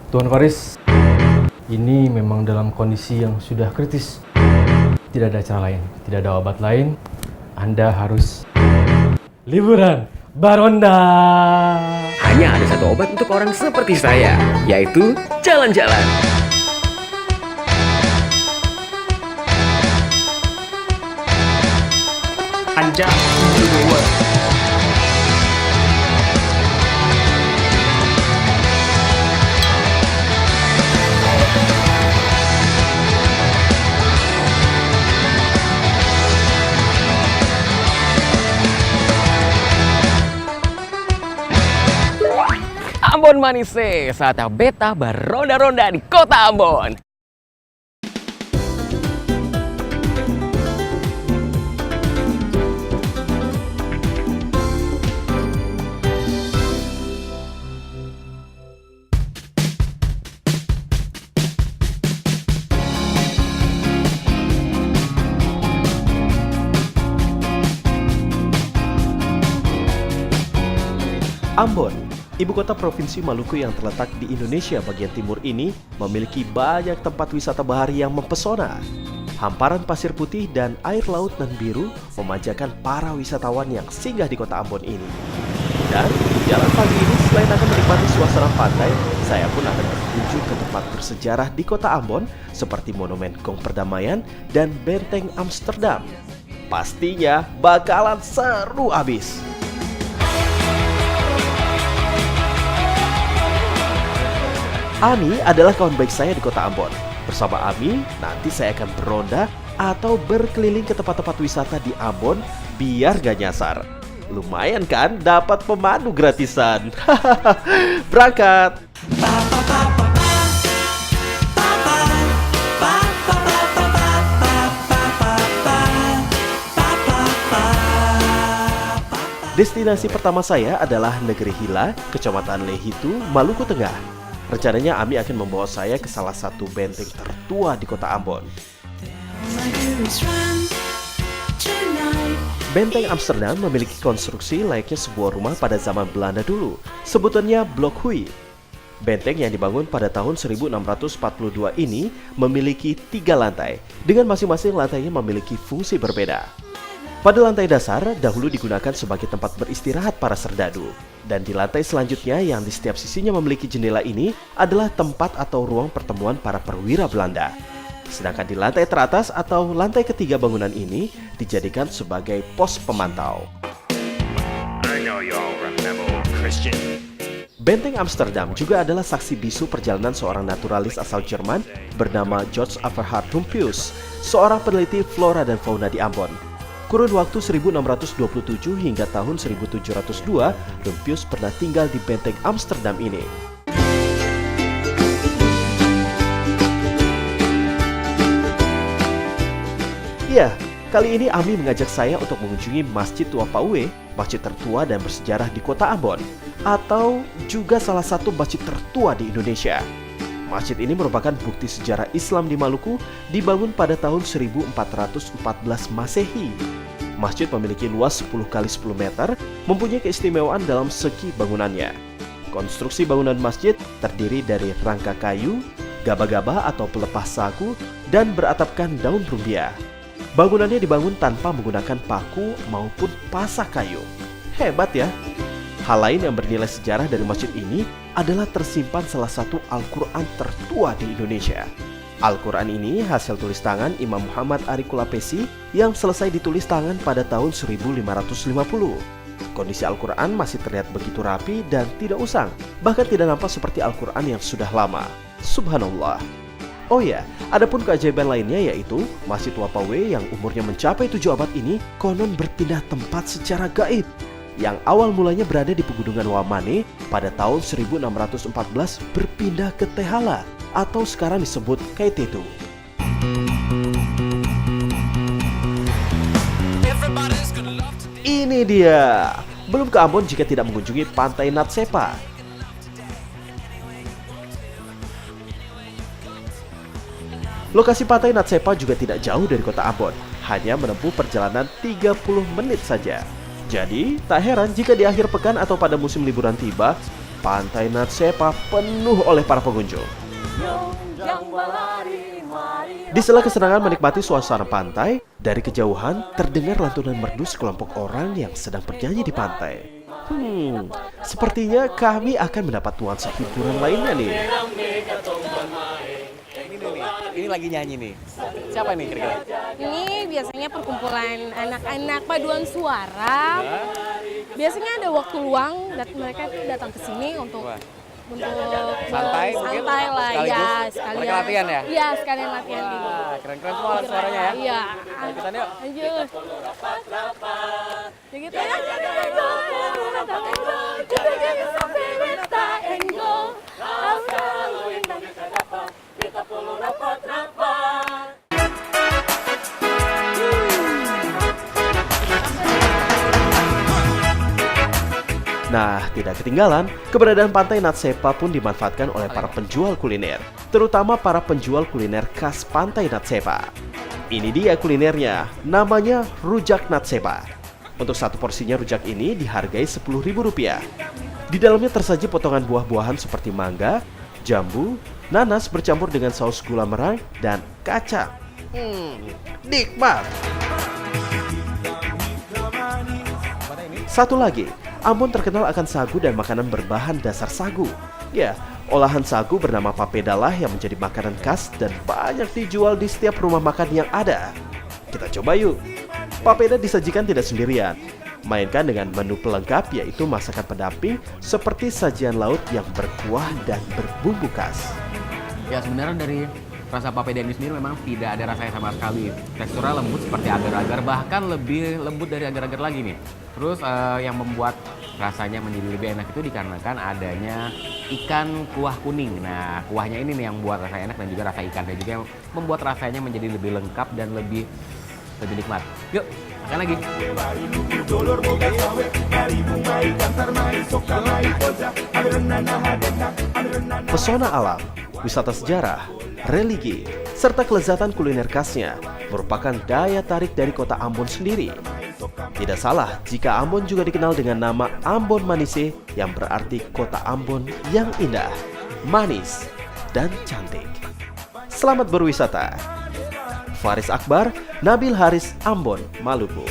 Tuan Faris, ini memang dalam kondisi yang sudah kritis. Tidak ada cara lain, tidak ada obat lain. Anda harus liburan Baronda. Hanya ada satu obat untuk orang seperti saya, yaitu jalan-jalan. Anja into the world. Ambon Manise, saatnya beta beronda-ronda di kota Ambon. Ambon, ibu kota provinsi Maluku yang terletak di Indonesia bagian timur ini, memiliki banyak tempat wisata bahari yang mempesona. Hamparan pasir putih dan air laut nan biru memanjakan para wisatawan yang singgah di kota Ambon ini. Dan di jalan pagi ini, selain akan menikmati suasana pantai, saya pun akan berkunjung ke tempat bersejarah di kota Ambon seperti Monumen Gong Perdamaian dan Benteng Amsterdam. Pastinya bakalan seru abis. Ami adalah kawan baik saya di kota Ambon. Bersama Ami, nanti saya akan beronda atau berkeliling ke tempat-tempat wisata di Ambon biar gak nyasar. Lumayan kan dapat pemandu gratisan. Berangkat! Destinasi pertama saya adalah Negeri Hila, Kecamatan Lehitu, Maluku Tengah. Rencananya Ami akan membawa saya ke salah satu benteng tertua di kota Ambon. Benteng Amsterdam memiliki konstruksi layaknya sebuah rumah pada zaman Belanda dulu, sebutannya Blok Hui. Benteng yang dibangun pada tahun 1642 ini memiliki 3 lantai, dengan masing-masing lantainya memiliki fungsi berbeda. Pada lantai dasar, dahulu digunakan sebagai tempat beristirahat para serdadu. Dan di lantai selanjutnya yang di setiap sisinya memiliki jendela ini adalah tempat atau ruang pertemuan para perwira Belanda. Sedangkan di lantai teratas atau lantai ketiga bangunan ini dijadikan sebagai pos pemantau. Benteng Amsterdam juga adalah saksi bisu perjalanan seorang naturalis asal Jerman bernama George Everhard Rumphius, seorang peneliti flora dan fauna di Ambon. Kurun waktu 1627 hingga tahun 1702, Rumphius pernah tinggal di Benteng Amsterdam ini. Ya, kali ini Ami mengajak saya untuk mengunjungi Masjid Tua Pauwe, masjid tertua dan bersejarah di kota Ambon, atau juga salah satu masjid tertua di Indonesia. Masjid ini merupakan bukti sejarah Islam di Maluku, dibangun pada tahun 1414 Masehi. Masjid memiliki luas 10 x 10 meter, mempunyai keistimewaan dalam segi bangunannya. Konstruksi bangunan masjid terdiri dari rangka kayu, gaba-gaba atau pelepah sagu, dan beratapkan daun rumbia. Bangunannya dibangun tanpa menggunakan paku maupun pasak kayu. Hebat ya! Hal lain yang bernilai sejarah dari masjid ini adalah tersimpan salah satu Al-Quran tertua di Indonesia. Al-Quran ini hasil tulis tangan Imam Muhammad Ari Kulapesi yang selesai ditulis tangan pada tahun 1550. Kondisi Al-Quran masih terlihat begitu rapi dan tidak usang, bahkan tidak nampak seperti Al-Quran yang sudah lama. Subhanallah. Oh ya, adapun keajaiban lainnya yaitu Masjid Tua Pauwe yang umurnya mencapai 7 abad ini konon berpindah tempat secara gaib. Yang awal mulanya berada di pegunungan Wamane, pada tahun 1614 berpindah ke Tehala atau sekarang disebut Kaitetu. Ini dia, belum ke Ambon jika tidak mengunjungi Pantai Natsepa. Lokasi Pantai Natsepa juga tidak jauh dari kota Ambon, hanya menempuh perjalanan 30 menit saja. Jadi, tak heran jika di akhir pekan atau pada musim liburan tiba, Pantai Natsepa penuh oleh para pengunjung. Di sela kesenangan menikmati suasana pantai, dari kejauhan terdengar lantunan merdu sekelompok orang yang sedang bernyanyi di pantai. Sepertinya kami akan mendapat nuansa hiburan lainnya nih. Ini lagi nyanyi nih. Siapa nih kira-kira? Ini biasanya perkumpulan anak-anak paduan suara. Biasanya ada waktu luang dan mereka tuh datang ke sini untuk santai mungkin? santai lah ya, sekalian. Mereka latihan ya? Iya, sekalian latihan di. Keren-keren semua alat suaranya ya? Iya. Ikutan yuk. Lanjut. Ya gitu ya. Nah, tidak ketinggalan, keberadaan Pantai Natsepa pun dimanfaatkan oleh para penjual kuliner, terutama para penjual kuliner khas Pantai Natsepa. Ini dia kulinernya, namanya Rujak Natsepa. Untuk satu porsinya rujak ini dihargai Rp10.000. Di dalamnya tersaji potongan buah-buahan seperti mangga, jambu, nanas bercampur dengan saus gula merah, dan kacang. Nikmat! Satu lagi, Ambon terkenal akan sagu dan makanan berbahan dasar sagu. Ya, olahan sagu bernama papeda lah yang menjadi makanan khas dan banyak dijual di setiap rumah makan yang ada. Kita coba yuk. Papeda disajikan tidak sendirian, mainkan dengan menu pelengkap yaitu masakan pendamping seperti sajian laut yang berkuah dan berbumbu khas. Ya sebenarnya dari rasa papeda ini sendiri memang tidak ada rasanya sama sekali. Teksturnya lembut seperti agar-agar, bahkan lebih lembut dari agar-agar lagi nih. Terus yang membuat rasanya menjadi lebih enak itu dikarenakan adanya ikan kuah kuning. Nah, kuahnya ini nih yang membuat rasanya enak dan juga rasa ikan dan juga yang membuat rasanya menjadi lebih lengkap dan lebih nikmat. Yuk, makan lagi. Pesona alam, wisata sejarah, religi, serta kelezatan kuliner khasnya merupakan daya tarik dari kota Ambon sendiri. Tidak salah jika Ambon juga dikenal dengan nama Ambon Manise yang berarti kota Ambon yang indah, manis, dan cantik. Selamat berwisata. Faris Akbar, Nabil Haris, Ambon, Maluku.